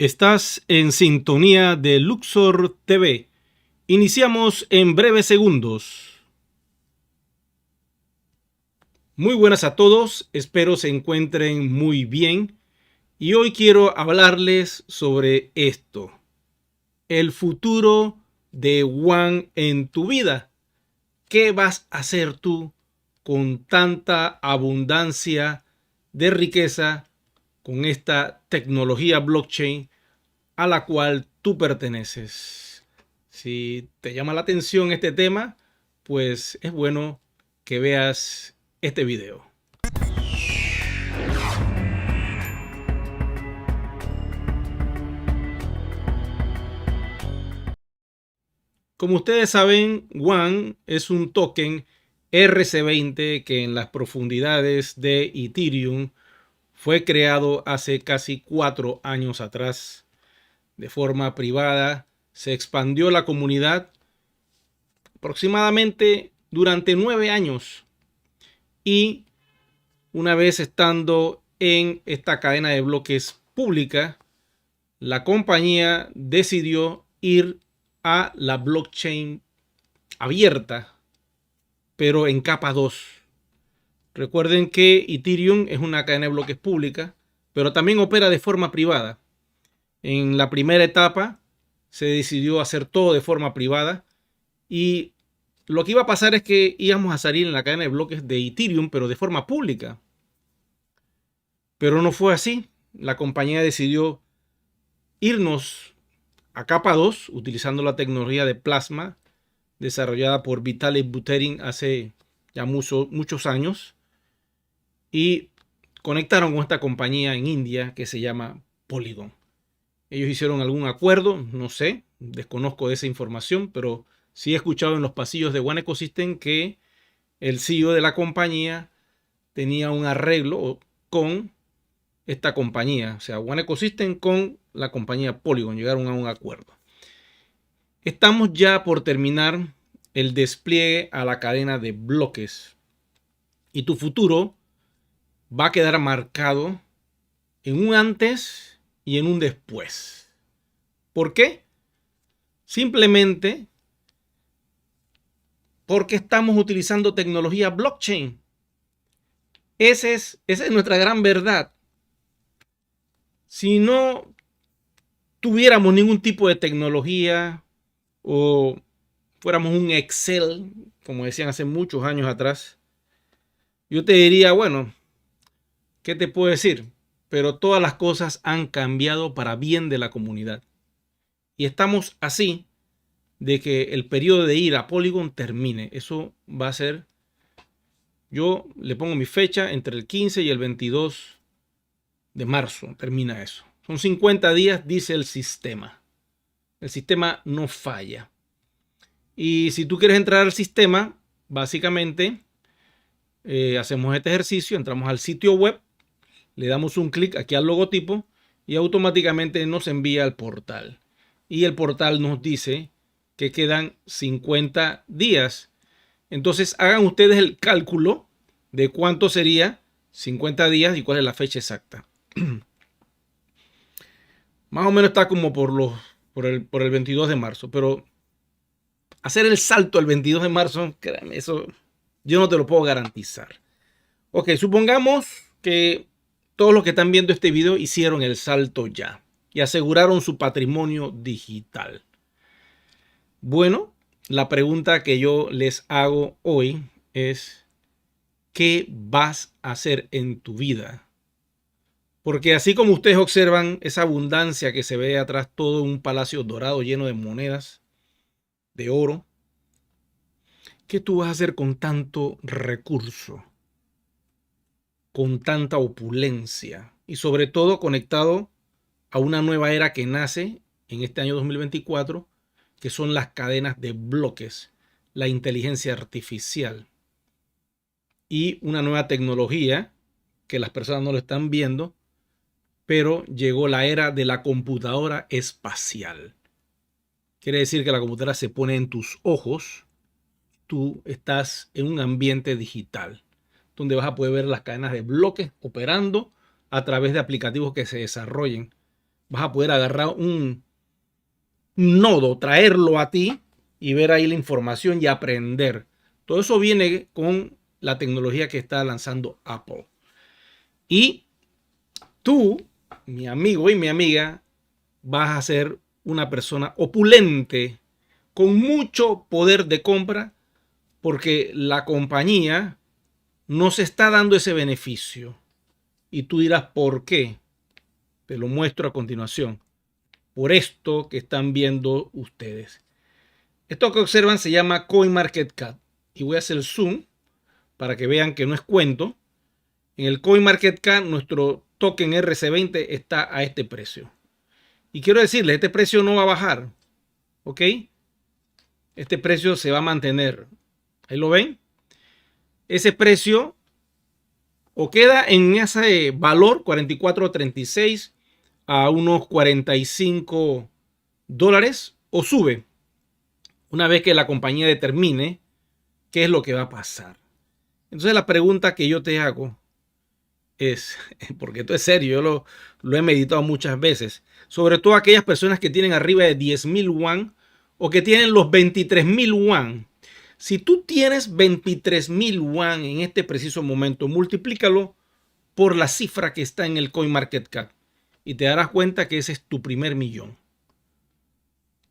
Estás en sintonía de Luxor TV. Iniciamos en breves segundos. Muy buenas a todos, espero se encuentren muy bien. Y hoy quiero hablarles sobre esto: el futuro de WAN en tu vida. ¿Qué vas a hacer tú con tanta abundancia de riqueza, con esta tecnología blockchain a la cual tú perteneces? Si te llama la atención este tema, pues es bueno que veas este video. Como ustedes saben, WAN es un token RC20 que en las profundidades de Ethereum fue creado hace casi 4 años atrás de forma privada. Se expandió la comunidad aproximadamente durante 9 años y una vez estando en esta cadena de bloques pública, la compañía decidió ir a la blockchain abierta, pero en capa 2. Recuerden que Ethereum es una cadena de bloques pública, pero también opera de forma privada. En la primera etapa se decidió hacer todo de forma privada y lo que iba a pasar es que íbamos a salir en la cadena de bloques de Ethereum, pero de forma pública. Pero no fue así. La compañía decidió irnos a capa 2 utilizando la tecnología de plasma desarrollada por Vitalik Buterin hace ya muchos años, y conectaron con esta compañía en India que se llama Polygon. Ellos hicieron algún acuerdo, no sé, desconozco de esa información, pero sí he escuchado en los pasillos de One Ecosystem que el CEO de la compañía tenía un arreglo con esta compañía, o sea, One Ecosystem con la compañía Polygon, llegaron a un acuerdo. Estamos ya por terminar el despliegue a la cadena de bloques y tu futuro va a quedar marcado en un antes y en un después. ¿Por qué? Simplemente porque estamos utilizando tecnología blockchain. Esa es nuestra gran verdad. Si no tuviéramos ningún tipo de tecnología o fuéramos un Excel, como decían hace muchos años atrás, yo te diría, bueno, ¿qué te puedo decir? Pero todas las cosas han cambiado para bien de la comunidad. Y estamos así de que el periodo de ir a Polygon termine. Eso va a ser, yo le pongo mi fecha, entre el 15 y el 22 de marzo termina eso. Son 50 días, dice el sistema. El sistema no falla. Y si tú quieres entrar al sistema, básicamente hacemos este ejercicio, entramos al sitio web, le damos un clic aquí al logotipo y automáticamente nos envía al portal. Y el portal nos dice que quedan 50 días. Entonces hagan ustedes el cálculo de cuánto sería 50 días y cuál es la fecha exacta. Más o menos está como por el 22 de marzo, pero hacer el salto al 22 de marzo, créanme, eso yo no te lo puedo garantizar. Ok, supongamos que todos los que están viendo este video hicieron el salto ya y aseguraron su patrimonio digital. Bueno, la pregunta que yo les hago hoy es: ¿qué vas a hacer en tu vida? Porque así como ustedes observan esa abundancia que se ve atrás, todo un palacio dorado lleno de monedas de oro, ¿qué tú vas a hacer con tanto recurso, con tanta opulencia y sobre todo conectado a una nueva era que nace en este año 2024, que son las cadenas de bloques, la inteligencia artificial y una nueva tecnología que las personas no lo están viendo, pero llegó la era de la computadora espacial? Quiere decir que la computadora se pone en tus ojos, tú estás en un ambiente digital, donde vas a poder ver las cadenas de bloques operando a través de aplicativos que se desarrollen vas a poder agarrar un nodo, traerlo a ti y ver ahí la información y aprender. Todo eso viene con la tecnología que está lanzando Apple. Y tú, mi amigo y mi amiga, vas a ser una persona opulente con mucho poder de compra porque la compañía nos está dando ese beneficio. Y tú dirás, ¿por qué? Te lo muestro a continuación. Por esto que están viendo ustedes. Esto que observan se llama CoinMarketCap. Y voy a hacer zoom para que vean que no es cuento. En el CoinMarketCap nuestro token RC20 está a este precio. Y quiero decirles, este precio no va a bajar. ¿Ok? Este precio se va a mantener. ¿Ahí lo ven? Ese precio o queda en ese valor 44.36 a unos $45 o sube una vez que la compañía determine qué es lo que va a pasar. Entonces la pregunta que yo te hago es, porque esto es serio, yo lo he meditado muchas veces, sobre todo aquellas personas que tienen arriba de 10,000 yuan o que tienen los 23,000 yuan. Si tú tienes 23,000 yuan en este preciso momento, multiplícalo por la cifra que está en el CoinMarketCap y te darás cuenta que ese es tu primer millón.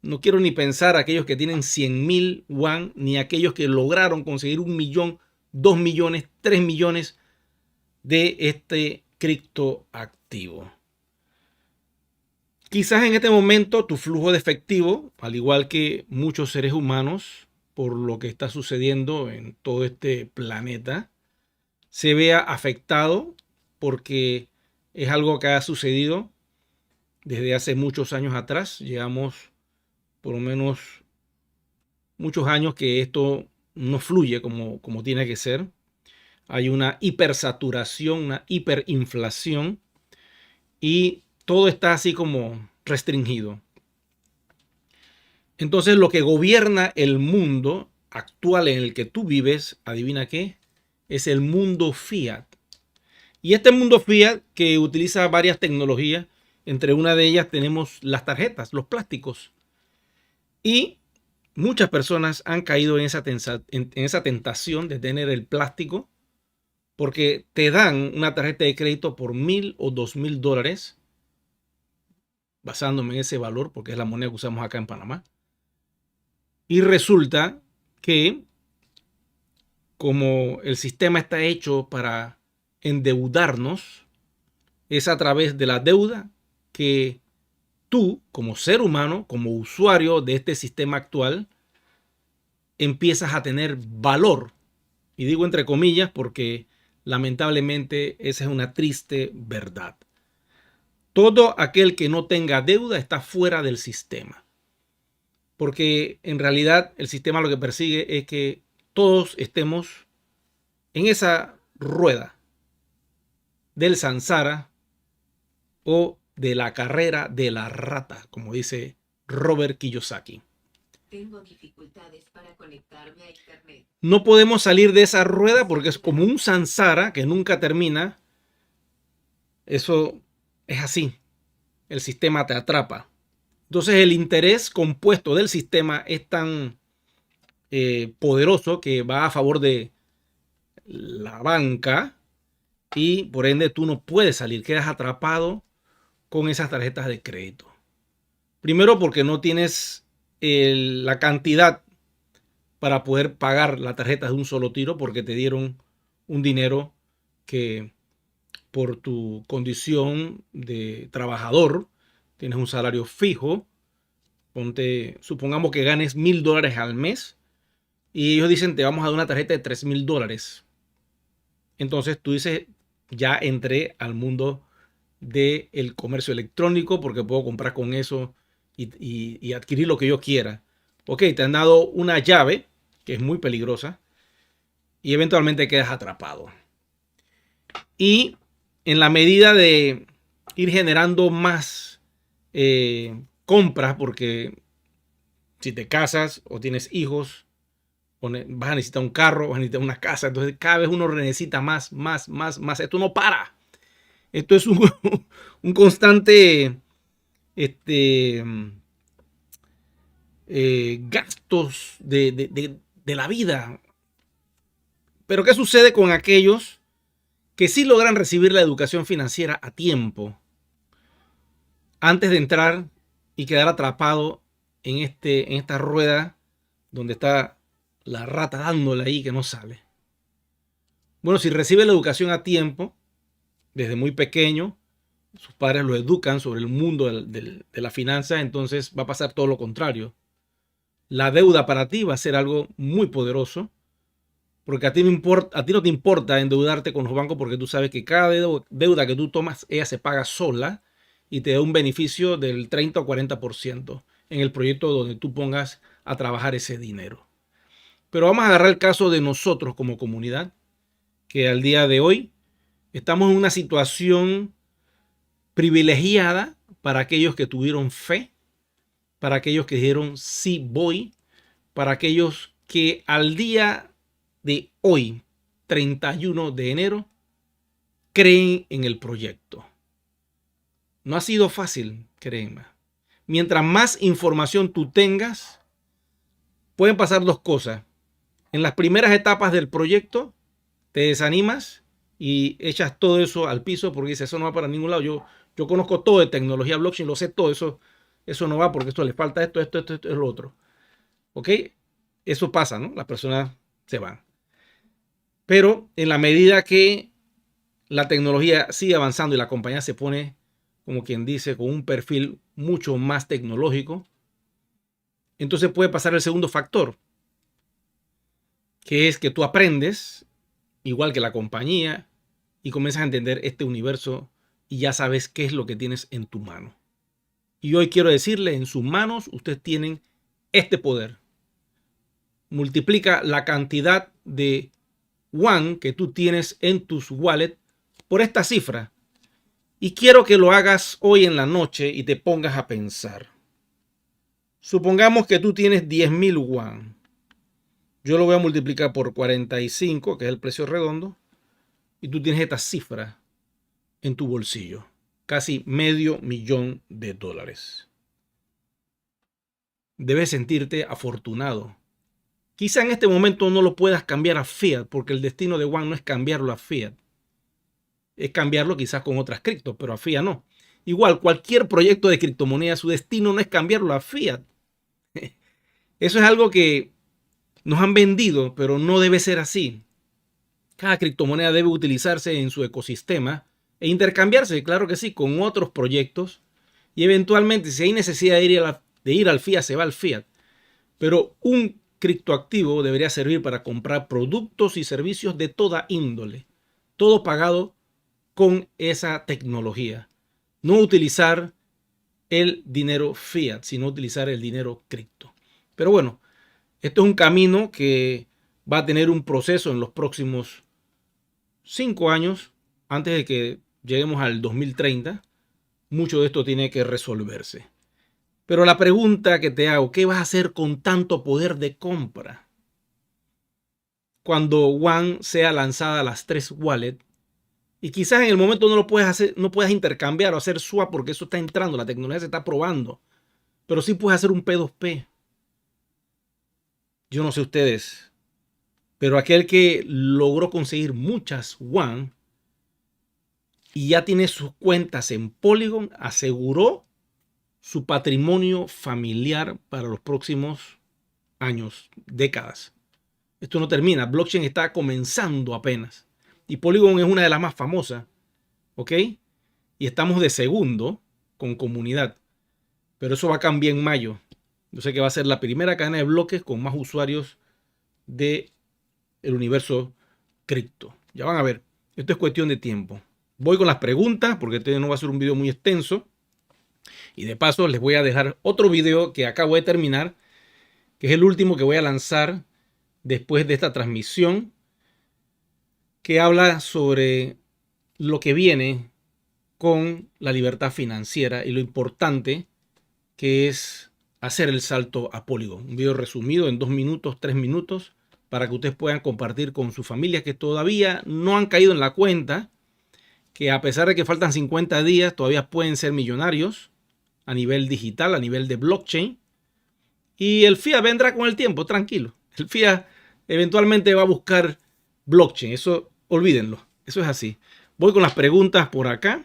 No quiero ni pensar aquellos que tienen 100,000 yuan, ni aquellos que lograron conseguir 1 millón, 2 millones, 3 millones de este criptoactivo. Quizás en este momento tu flujo de efectivo, al igual que muchos seres humanos, por lo que está sucediendo en todo este planeta, se vea afectado porque es algo que ha sucedido desde hace muchos años atrás. Llevamos por lo menos muchos años que esto no fluye como tiene que ser. Hay una hipersaturación, una hiperinflación y todo está así como restringido. Entonces lo que gobierna el mundo actual en el que tú vives, adivina qué, es el mundo fiat. Y este mundo fiat que utiliza varias tecnologías, entre una de ellas tenemos las tarjetas, los plásticos. Y muchas personas han caído en esa tentación de tener el plástico porque te dan una tarjeta de crédito por $1,000 o $2,000, basándome en ese valor porque es la moneda que usamos acá en Panamá. Y resulta que como el sistema está hecho para endeudarnos, es a través de la deuda que tú, como ser humano, como usuario de este sistema actual, empiezas a tener valor. Y digo entre comillas porque lamentablemente esa es una triste verdad. Todo aquel que no tenga deuda está fuera del sistema. Porque en realidad el sistema lo que persigue es que todos estemos en esa rueda del samsara o de la carrera de la rata, como dice Robert Kiyosaki. Tengo dificultades para conectarme a internet. No podemos salir de esa rueda porque es como un samsara que nunca termina. Eso es así. El sistema te atrapa. Entonces el interés compuesto del sistema es tan poderoso que va a favor de la banca y por ende tú no puedes salir, quedas atrapado con esas tarjetas de crédito. Primero porque no tienes la cantidad para poder pagar la tarjeta de un solo tiro porque te dieron un dinero que por tu condición de trabajador tienes un salario fijo. Supongamos que ganes $1,000 al mes y ellos dicen te vamos a dar una tarjeta de $3,000. Entonces tú dices, ya entré al mundo del comercio electrónico porque puedo comprar con eso y adquirir lo que yo quiera. Ok, te han dado una llave que es muy peligrosa y eventualmente quedas atrapado. Y en la medida de ir generando más compras, porque si te casas o tienes hijos, vas a necesitar un carro, vas a necesitar una casa, entonces cada vez uno necesita más. Esto no para. Esto es un constante gastos de la vida. Pero ¿qué sucede con aquellos que sí logran recibir la educación financiera a tiempo antes de entrar y quedar atrapado en esta rueda donde está la rata dándole ahí que no sale? Bueno, si recibe la educación a tiempo, desde muy pequeño, sus padres lo educan sobre el mundo de la finanza, entonces va a pasar todo lo contrario. La deuda para ti va a ser algo muy poderoso, porque a ti no te importa endeudarte con los bancos, porque tú sabes que cada deuda que tú tomas, ella se paga sola y te da un beneficio del 30 o 40% en el proyecto donde tú pongas a trabajar ese dinero. Pero vamos a agarrar el caso de nosotros como comunidad, que al día de hoy estamos en una situación privilegiada para aquellos que tuvieron fe, para aquellos que dijeron sí voy, para aquellos que al día de hoy, 31 de enero, creen en el proyecto. No ha sido fácil, créeme. Mientras más información tú tengas, pueden pasar dos cosas. En las primeras etapas del proyecto, te desanimas y echas todo eso al piso porque dices, eso no va para ningún lado. Yo conozco todo de tecnología blockchain, lo sé todo, eso no va porque esto le falta esto es lo otro. ¿Ok? Eso pasa, ¿no? Las personas se van. Pero en la medida que la tecnología sigue avanzando y la compañía se pone, como quien dice, con un perfil mucho más tecnológico, entonces puede pasar el segundo factor, que es que tú aprendes, igual que la compañía, y comienzas a entender este universo y ya sabes qué es lo que tienes en tu mano. Y hoy quiero decirle, en sus manos ustedes tienen este poder. Multiplica la cantidad de One que tú tienes en tus wallets por esta cifra. Y quiero que lo hagas hoy en la noche y te pongas a pensar. Supongamos que tú tienes 10,000 One. Yo lo voy a multiplicar por 45, que es el precio redondo, y tú tienes esta cifra en tu bolsillo. Casi $500,000. Debes sentirte afortunado. Quizá en este momento no lo puedas cambiar a fiat, porque el destino de One no es cambiarlo a fiat. Es cambiarlo quizás con otras criptos, pero a fiat no. Igual, cualquier proyecto de criptomoneda, su destino no es cambiarlo a fiat. Eso es algo que nos han vendido, pero no debe ser así. Cada criptomoneda debe utilizarse en su ecosistema e intercambiarse, claro que sí, con otros proyectos. Y eventualmente, si hay necesidad de ir al fiat, se va al fiat. Pero un criptoactivo debería servir para comprar productos y servicios de toda índole. Todo pagado con esa tecnología. No utilizar el dinero fiat, sino utilizar el dinero cripto. Pero bueno, esto es un camino que va a tener un proceso en los próximos 5 años, antes de que lleguemos al 2030. Mucho de esto tiene que resolverse. Pero la pregunta que te hago, ¿qué vas a hacer con tanto poder de compra? Cuando One sea lanzada a las 3 wallets, y quizás en el momento no lo puedes hacer, no puedas intercambiar o hacer swap porque eso está entrando, la tecnología se está probando. Pero sí puedes hacer un P2P. Yo no sé ustedes, pero aquel que logró conseguir muchas One y ya tiene sus cuentas en Polygon, aseguró su patrimonio familiar para los próximos años, décadas. Esto no termina. Blockchain está comenzando apenas. Y Polygon es una de las más famosas. ¿Ok? Y estamos de segundo con comunidad. Pero eso va a cambiar en mayo. Yo sé que va a ser la primera cadena de bloques con más usuarios del universo cripto. Ya van a ver. Esto es cuestión de tiempo. Voy con las preguntas porque este no va a ser un video muy extenso. Y de paso les voy a dejar otro video que acabo de terminar, que es el último que voy a lanzar después de esta transmisión, que habla sobre lo que viene con la libertad financiera y lo importante que es hacer el salto a Polygon. Un video resumido en 2 minutos, 3 minutos, para que ustedes puedan compartir con sus familias que todavía no han caído en la cuenta, que a pesar de que faltan 50 días, todavía pueden ser millonarios a nivel digital, a nivel de blockchain. Y el fiat vendrá con el tiempo, tranquilo. El fiat eventualmente va a buscar blockchain. Eso, olvídenlo. Eso es así. Voy con las preguntas por acá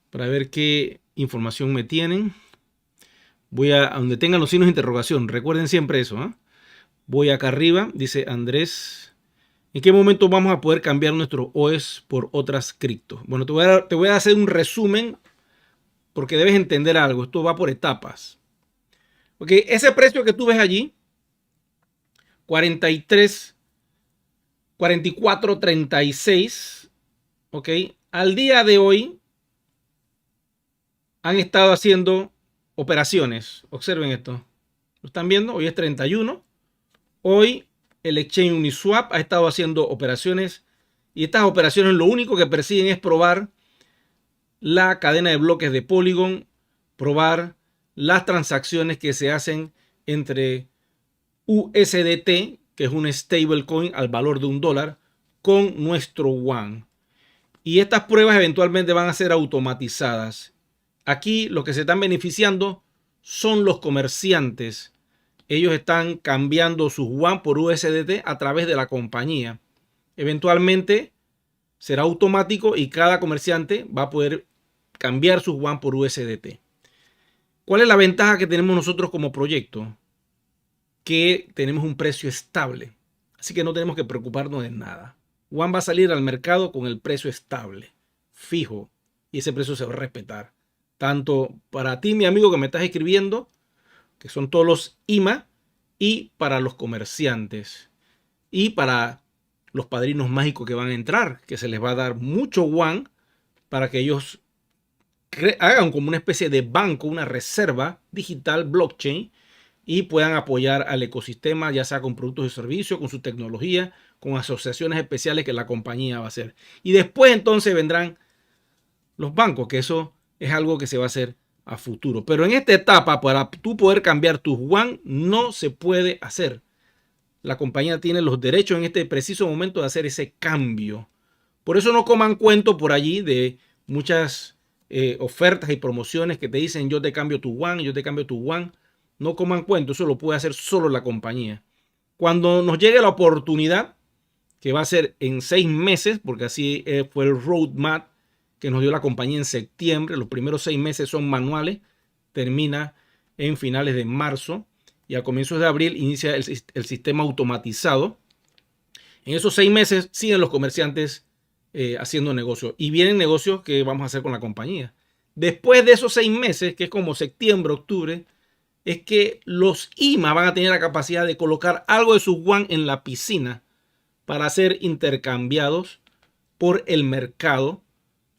para ver qué información me tienen. Voy a donde tengan los signos de interrogación. Recuerden siempre eso, ¿eh? Voy acá arriba. Dice Andrés. ¿En qué momento vamos a poder cambiar nuestro OS por otras criptos? Bueno, te voy a hacer un resumen porque debes entender algo. Esto va por etapas. Ok, ese precio que tú ves allí, 43, 44.36, ok, al día de hoy han estado haciendo operaciones. Observen esto. ¿Lo están viendo? Hoy es 31. Hoy el exchange Uniswap ha estado haciendo operaciones y estas operaciones lo único que persiguen es probar la cadena de bloques de Polygon, probar las transacciones que se hacen entre USDT, que es un stablecoin al valor de $1, con nuestro Yuan. Y estas pruebas eventualmente van a ser automatizadas. Aquí los que se están beneficiando son los comerciantes. Ellos están cambiando sus Yuan por USDT a través de la compañía. Eventualmente será automático y cada comerciante va a poder cambiar sus Yuan por USDT. ¿Cuál es la ventaja que tenemos nosotros como proyecto? Que tenemos un precio estable. Así que no tenemos que preocuparnos de nada. Yuan va a salir al mercado con el precio estable, fijo, y ese precio se va a respetar. Tanto para ti, mi amigo que me estás escribiendo, que son todos los IMA, y para los comerciantes, y para los padrinos mágicos que van a entrar, que se les va a dar mucho Yuan para que ellos hagan como una especie de banco, una reserva digital blockchain y puedan apoyar al ecosistema, ya sea con productos y servicios, con su tecnología, con asociaciones especiales que la compañía va a hacer. Y después entonces vendrán los bancos, que eso es algo que se va a hacer a futuro. Pero en esta etapa, para tú poder cambiar tus Yuan, no se puede hacer. La compañía tiene los derechos en este preciso momento de hacer ese cambio. Por eso no coman cuento por allí de muchas ofertas y promociones que te dicen yo te cambio tu Yuan, yo te cambio tu Yuan. No coman cuento, eso lo puede hacer solo la compañía. Cuando nos llegue la oportunidad, que va a ser en 6 meses, porque así fue el roadmap que nos dio la compañía en septiembre, los primeros 6 meses son manuales, termina en finales de marzo y a comienzos de abril inicia el sistema automatizado. En esos 6 meses siguen los comerciantes haciendo negocios y vienen negocios que vamos a hacer con la compañía. Después de esos 6 meses, que es como septiembre, octubre, es que los IMA van a tener la capacidad de colocar algo de sus Yuan en la piscina para ser intercambiados por el mercado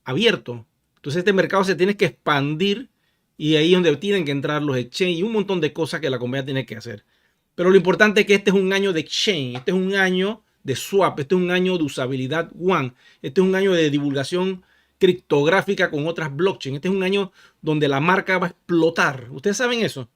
abierto. Entonces este mercado se tiene que expandir y ahí es donde tienen que entrar los exchange y un montón de cosas que la compañía tiene que hacer. Pero lo importante es que este es un año de exchange, este es un año de swap, este es un año de usabilidad Yuan, este es un año de divulgación criptográfica con otras blockchain, este es un año donde la marca va a explotar. ¿Ustedes saben eso?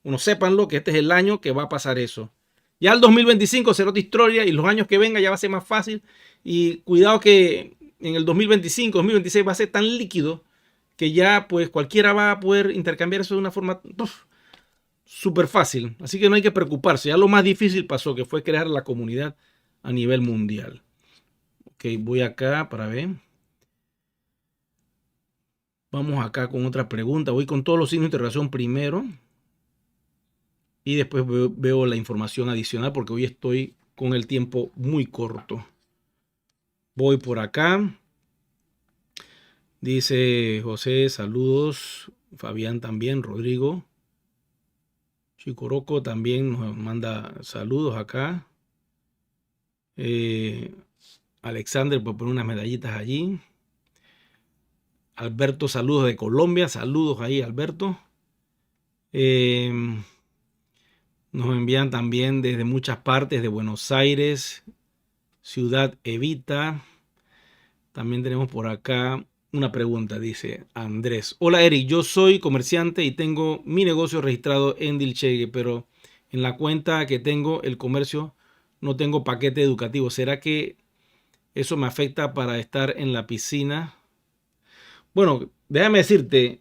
Bueno, sépanlo que este es el año que va a pasar eso. Ya el 2025 será otra historia y los años que vengan ya va a ser más fácil. Y cuidado que en el 2025, 2026 va a ser tan líquido que ya pues cualquiera va a poder intercambiar eso de una forma súper fácil. Así que no hay que preocuparse. Ya lo más difícil pasó, que fue crear la comunidad a nivel mundial. Ok, voy acá para ver. Vamos acá con otra pregunta. Voy con todos los signos de interrogación primero. Y después veo la información adicional porque hoy estoy con el tiempo muy corto. Voy por acá. Dice José, saludos. Fabián también, Rodrigo. Chicoroco también nos manda saludos acá. Alexander, por poner unas medallitas allí. Alberto, saludos de Colombia. Saludos ahí, Alberto. Nos envían también desde muchas partes de Buenos Aires, Ciudad Evita. También tenemos por acá una pregunta, dice Andrés. Hola Eric, yo soy comerciante y tengo mi negocio registrado en Dilchegue, pero en la cuenta que tengo el comercio no tengo paquete educativo. ¿Será que eso me afecta para estar en la piscina? Bueno, déjame decirte,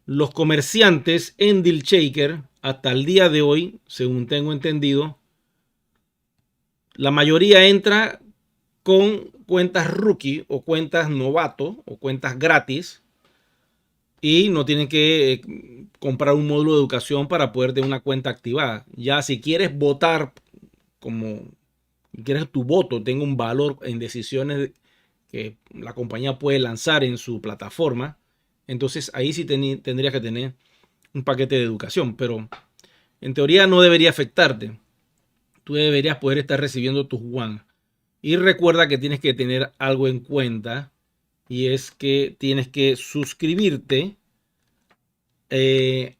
los comerciantes en DealShaker, hasta el día de hoy, según tengo entendido, la mayoría entra con cuentas rookie o cuentas novato o cuentas gratis y no tienen que comprar un módulo de educación para poder tener una cuenta activada. Ya si quieres votar, como quieres tu voto tenga un valor en decisiones que la compañía puede lanzar en su plataforma, entonces ahí sí tendrías que tener un paquete de educación, pero en teoría no debería afectarte. Tú deberías poder estar recibiendo tus WAN. Y recuerda que tienes que tener algo en cuenta, y es que tienes que suscribirte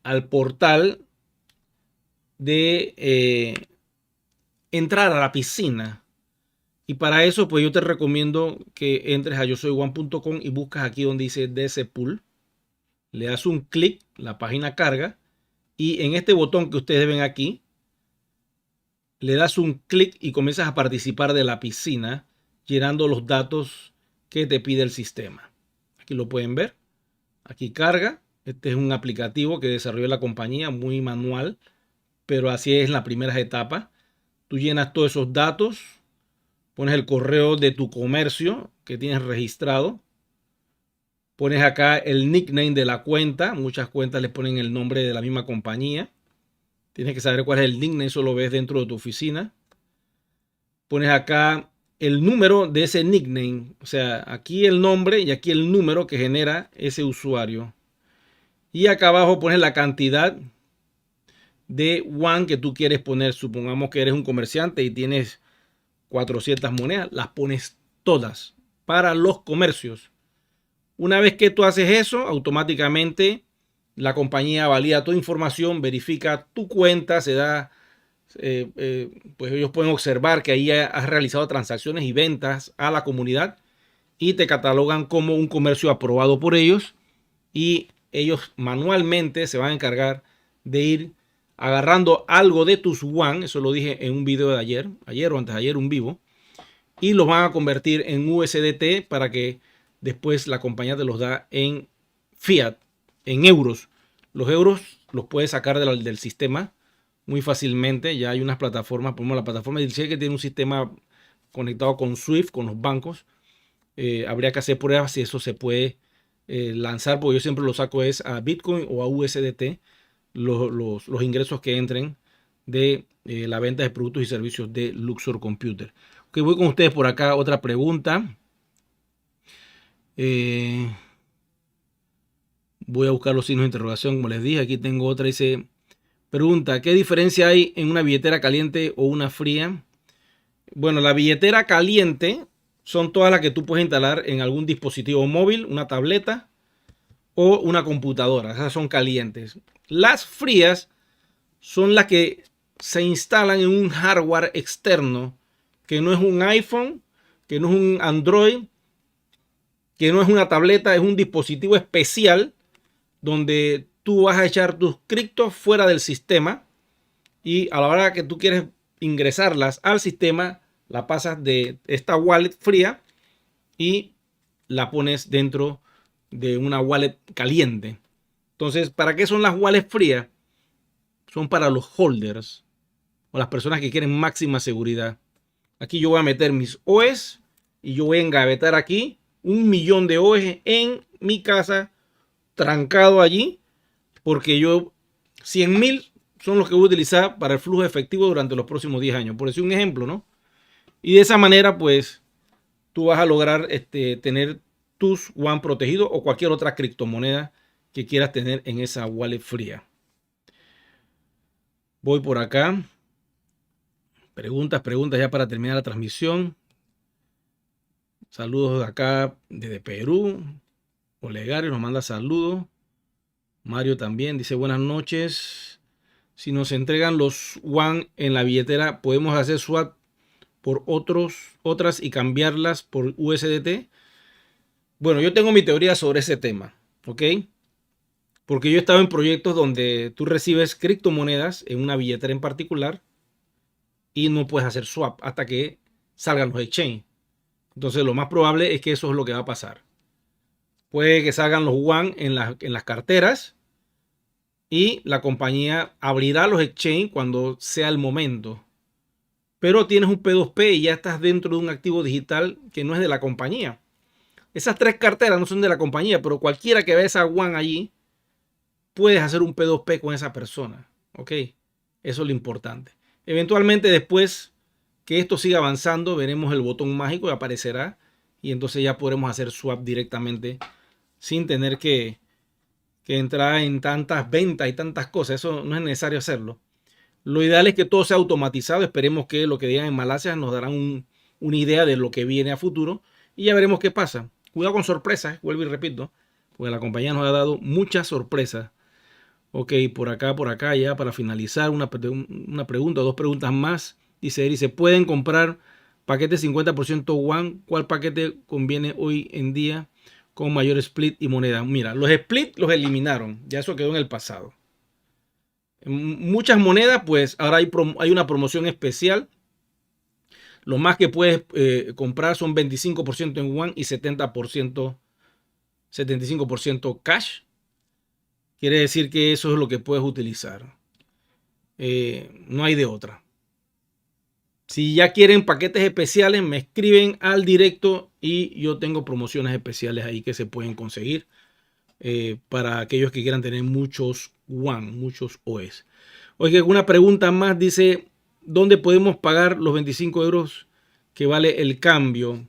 al portal de entrar a la piscina. Y para eso, pues yo te recomiendo que entres a yosoyone.com y buscas aquí donde dice DC Pool. Le das un clic, la página carga, y en este botón que ustedes ven aquí, le das un clic y comienzas a participar de la piscina llenando los datos que te pide el sistema. Aquí lo pueden ver. Aquí carga. Este es un aplicativo que desarrolló la compañía, muy manual, pero así es la primera etapa. Tú llenas todos esos datos, pones el correo de tu comercio que tienes registrado, pones acá el nickname de la cuenta. Muchas cuentas les ponen el nombre de la misma compañía. Tienes que saber cuál es el nickname, eso lo ves dentro de tu oficina. Pones acá el número de ese nickname, o sea, aquí el nombre y aquí el número que genera ese usuario. Y acá abajo pones la cantidad de WAN que tú quieres poner. Supongamos que eres un comerciante y tienes 400 monedas, las pones todas para los comercios. Una vez que tú haces eso, automáticamente la compañía valida tu información, verifica tu cuenta, se da, pues ellos pueden observar que ahí has realizado transacciones y ventas a la comunidad y te catalogan como un comercio aprobado por ellos, y ellos manualmente se van a encargar de ir agarrando algo de tus WAN. Eso lo dije en un video de ayer o antes de ayer, un vivo, y los van a convertir en USDT para que después la compañía te los da en fiat, en euros. Los euros los puedes sacar del sistema muy fácilmente. Ya hay unas plataformas, como la plataforma de DealShaker, que tiene un sistema conectado con Swift, con los bancos. Habría que hacer pruebas si eso se puede lanzar, porque yo siempre lo saco es a Bitcoin o a USDT, los ingresos que entren de la venta de productos y servicios de Luxor Computer. Ok, voy con ustedes por acá. Otra pregunta. Voy a buscar los signos de interrogación, como les dije. Aquí tengo otra. Dice, pregunta, ¿qué diferencia hay en una billetera caliente o una fría? Bueno, la billetera caliente son todas las que tú puedes instalar en algún dispositivo móvil, una tableta o una computadora. Esas son calientes. Las frías son las que se instalan en un hardware externo, que no es un iPhone, que no es un Android, que no es una tableta, es un dispositivo especial donde tú vas a echar tus criptos fuera del sistema, y a la hora que tú quieres ingresarlas al sistema, la pasas de esta wallet fría y la pones dentro de una wallet caliente. Entonces, ¿para qué son las wallets frías? Son para los holders o las personas que quieren máxima seguridad. Aquí yo voy a meter mis OEs y yo voy a engavetar aquí 1.000.000 de OEs en mi casa, trancado allí, porque yo 100.000 son los que voy a utilizar para el flujo efectivo durante los próximos 10 años. Por decir un ejemplo, ¿no? Y de esa manera, pues, tú vas a lograr tener tus WAN protegidos o cualquier otra criptomoneda que quieras tener en esa wallet fría. Voy por acá. Preguntas ya para terminar la transmisión. Saludos de acá desde Perú. Olegario nos manda saludos. Mario también dice buenas noches. Si nos entregan los WAN en la billetera, ¿podemos hacer swap por otras y cambiarlas por USDT? Bueno, yo tengo mi teoría sobre ese tema, ¿ok? Porque yo he estado en proyectos donde tú recibes criptomonedas en una billetera en particular y no puedes hacer swap hasta que salgan los exchanges. Entonces lo más probable es que eso es lo que va a pasar. Puede que salgan los WAN en las carteras, y la compañía abrirá los exchange cuando sea el momento. Pero tienes un P2P y ya estás dentro de un activo digital que no es de la compañía. Esas 3 carteras no son de la compañía, pero cualquiera que vea esa one allí, puedes hacer un P2P con esa persona. ¿Ok? Eso es lo importante. Eventualmente después que esto siga avanzando, veremos el botón mágico y aparecerá. Y entonces ya podremos hacer swap directamente sin tener que entrar en tantas ventas y tantas cosas. Eso no es necesario hacerlo. Lo ideal es que todo sea automatizado. Esperemos que lo que digan en Malasia nos darán una idea de lo que viene a futuro. Y ya veremos qué pasa. Cuidado con sorpresas, vuelvo y repito. Porque la compañía nos ha dado muchas sorpresas. Ok, por acá, ya para finalizar, una pregunta, 2 preguntas más. Dice, ¿pueden comprar paquete 50% One? ¿Cuál paquete conviene hoy en día con mayor split y moneda? Mira, los split los eliminaron. Ya eso quedó en el pasado. En muchas monedas, pues ahora hay una promoción especial. Lo más que puedes comprar son 25% en One y 75% cash. Quiere decir que eso es lo que puedes utilizar. No hay de otra. Si ya quieren paquetes especiales, me escriben al directo y yo tengo promociones especiales ahí que se pueden conseguir para aquellos que quieran tener muchos One, muchos OS. Oye, una pregunta más dice, ¿dónde podemos pagar los 25 euros que vale el cambio?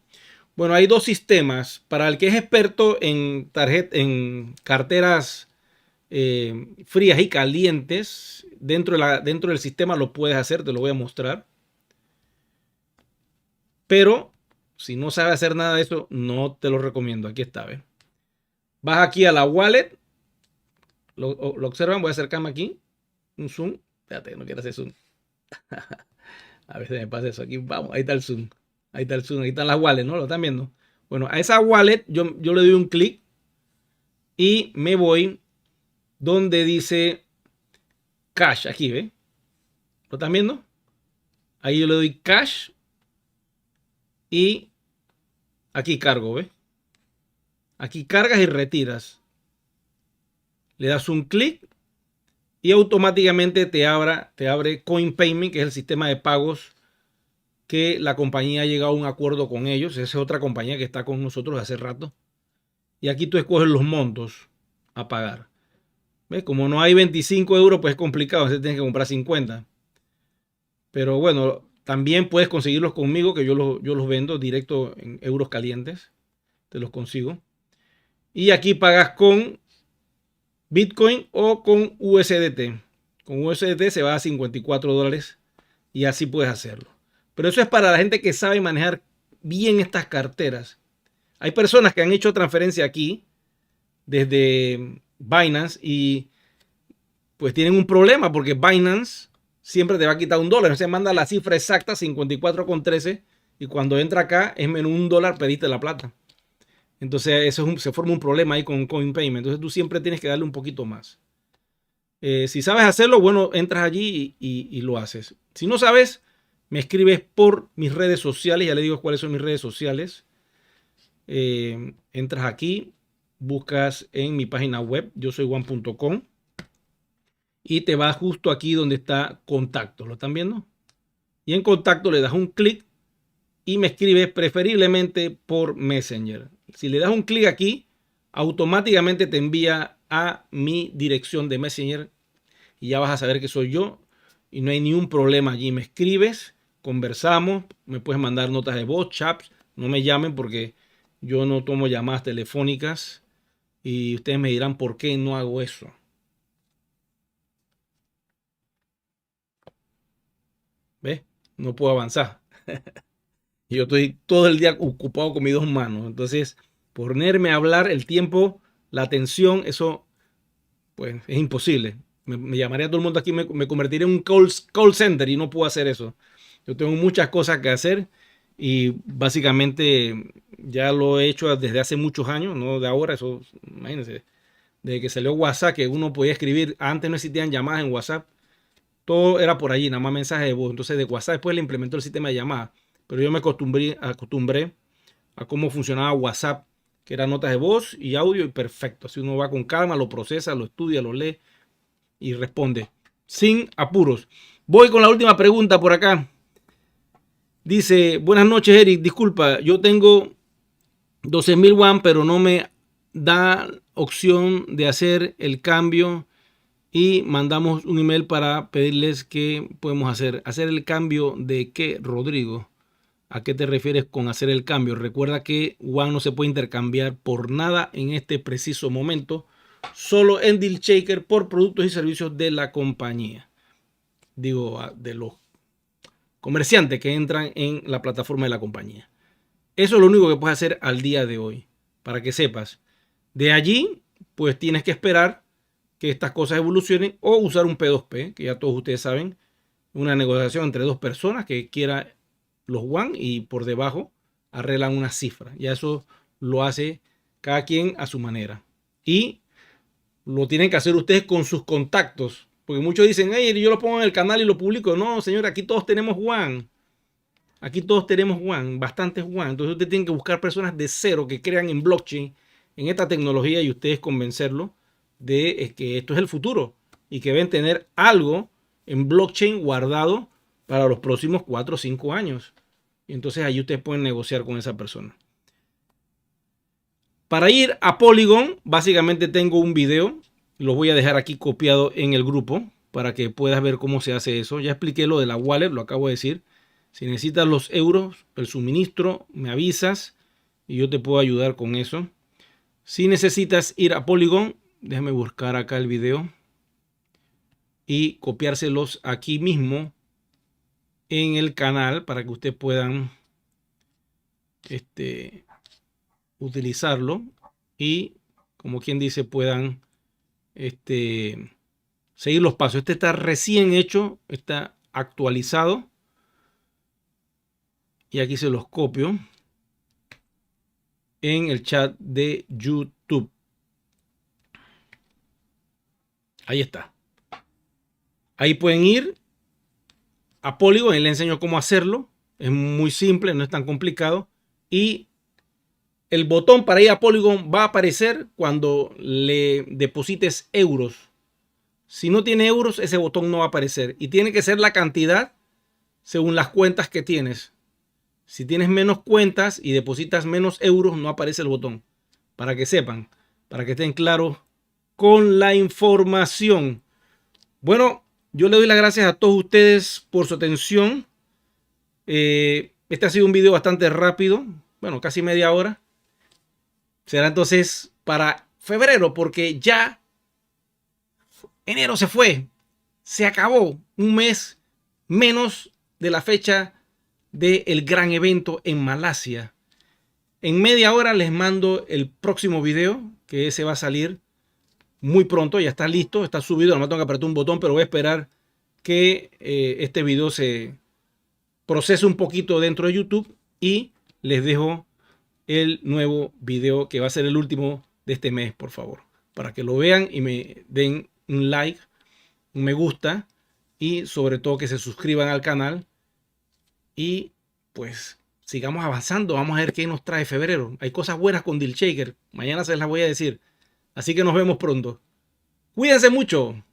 Bueno, hay 2 sistemas. Para el que es experto en carteras frías y calientes, dentro del sistema lo puedes hacer, te lo voy a mostrar. Pero si no sabes hacer nada de eso, no te lo recomiendo. Aquí está, ¿ves? Vas aquí a la wallet. Lo observan, voy a acercarme aquí. Un zoom. Espérate, no quiero hacer zoom. A veces me pasa eso. Aquí vamos, ahí está el zoom. Ahí está el zoom, ahí están las wallets, ¿no? ¿Lo están viendo? Bueno, a esa wallet yo le doy un clic y me voy donde dice cash. Aquí, ¿ve? ¿Lo están viendo? Ahí yo le doy cash y aquí cargo, ¿ve? Aquí cargas y retiras. Le das un clic y automáticamente te abre Coin Payment, que es el sistema de pagos que la compañía ha llegado a un acuerdo con ellos. Esa es otra compañía que está con nosotros hace rato. Y aquí tú escoges los montos a pagar. ¿Ves? Como no hay 25 euros, pues es complicado. Entonces tienes que comprar 50. Pero bueno, también puedes conseguirlos conmigo, que yo los vendo directo en euros calientes. Te los consigo. Y aquí pagas con Bitcoin o con USDT. Con USDT se va a $54 y así puedes hacerlo. Pero eso es para la gente que sabe manejar bien estas carteras. Hay personas que han hecho transferencia aquí desde Binance y pues tienen un problema porque Binance siempre te va a quitar $1. Entonces manda la cifra exacta, 54,13, y cuando entra acá es menos $1, pediste la plata. Entonces eso se forma un problema ahí con Coin Payment. Entonces tú siempre tienes que darle un poquito más. Si sabes hacerlo, bueno, entras allí y lo haces. Si no sabes, me escribes por mis redes sociales. Ya le digo cuáles son mis redes sociales. Entras aquí, buscas en mi página web, yo soy juan.com, y te vas justo aquí donde está contacto. ¿Lo están viendo? Y en contacto le das un clic y me escribes preferiblemente por Messenger. Si le das un clic aquí, automáticamente te envía a mi dirección de Messenger y ya vas a saber que soy yo y no hay ningún problema allí. Me escribes, conversamos, me puedes mandar notas de voz, chats, no me llamen porque yo no tomo llamadas telefónicas y ustedes me dirán por qué no hago eso. ¿Ves? No puedo avanzar. Yo estoy todo el día ocupado con mis 2 manos. Entonces, ponerme a hablar el tiempo, la atención, eso pues es imposible. Me llamaría todo el mundo aquí, me convertiría en un call center y no puedo hacer eso. Yo tengo muchas cosas que hacer y básicamente ya lo he hecho desde hace muchos años, no de ahora. Eso, imagínense, desde que salió WhatsApp, que uno podía escribir, antes no existían llamadas en WhatsApp, todo era por allí, nada más mensajes de voz. Entonces de WhatsApp después le implementó el sistema de llamadas. Pero yo me acostumbré a cómo funcionaba WhatsApp, que eran notas de voz y audio y perfecto. Así uno va con calma, lo procesa, lo estudia, lo lee y responde sin apuros. Voy con la última pregunta por acá. Dice, buenas noches Eric, disculpa, yo tengo 12,000 WAN, pero no me da opción de hacer el cambio y mandamos un email para pedirles qué podemos hacer. ¿Hacer el cambio de qué, Rodrigo? ¿A qué te refieres con hacer el cambio? Recuerda que WAN no se puede intercambiar por nada en este preciso momento, solo en DealShaker por productos y servicios de la compañía. Digo, de los comerciantes que entran en la plataforma de la compañía. Eso es lo único que puedes hacer al día de hoy, para que sepas. De allí, pues tienes que esperar que estas cosas evolucionen o usar un P2P, que ya todos ustedes saben, una negociación entre dos personas que quiera los WAN y por debajo arreglan una cifra. Ya eso lo hace cada quien a su manera. Y lo tienen que hacer ustedes con sus contactos. Porque muchos dicen, hey, yo lo pongo en el canal y lo publico. No, señor, aquí todos tenemos WAN. Aquí todos tenemos WAN, bastantes WAN. Entonces ustedes tienen que buscar personas de cero que crean en blockchain, en esta tecnología, y ustedes convencerlos de que esto es el futuro y que deben tener algo en blockchain guardado para los próximos 4 o 5 años. Y entonces ahí ustedes pueden negociar con esa persona. Para ir a Polygon, básicamente tengo un video. Lo voy a dejar aquí copiado en el grupo para que puedas ver cómo se hace eso. Ya expliqué lo de la wallet, lo acabo de decir. Si necesitas los euros, el suministro, me avisas y yo te puedo ayudar con eso. Si necesitas ir a Polygon, déjame buscar acá el video y copiárselos aquí mismo en el canal para que ustedes puedan utilizarlo y, como quien dice, puedan seguir los pasos. Este está recién hecho, está actualizado. Y aquí se los copio en el chat de YouTube. Ahí está. Ahí pueden ir a Polygon y les enseño cómo hacerlo. Es muy simple, no es tan complicado. Y el botón para ir a Polygon va a aparecer cuando le deposites euros. Si no tiene euros, ese botón no va a aparecer. Y tiene que ser la cantidad según las cuentas que tienes. Si tienes menos cuentas y depositas menos euros, no aparece el botón. Para que sepan, para que estén claros con la información. Bueno, yo le doy las gracias a todos ustedes por su atención. Este ha sido un video bastante rápido. Bueno, casi media hora. Será entonces para febrero, porque ya enero se fue. Se acabó. Un mes menos de la fecha del gran evento en Malasia. En media hora les mando el próximo video, que ese va a salir muy pronto. Ya está listo, está subido. No tengo que apretar un botón, pero voy a esperar que este video se procese un poquito dentro de YouTube y les dejo el nuevo video que va a ser el último de este mes, por favor, para que lo vean y me den un like, un me gusta y sobre todo que se suscriban al canal. Y pues sigamos avanzando. Vamos a ver qué nos trae febrero. Hay cosas buenas con DealShaker. Mañana se las voy a decir. Así que nos vemos pronto. Cuídense mucho.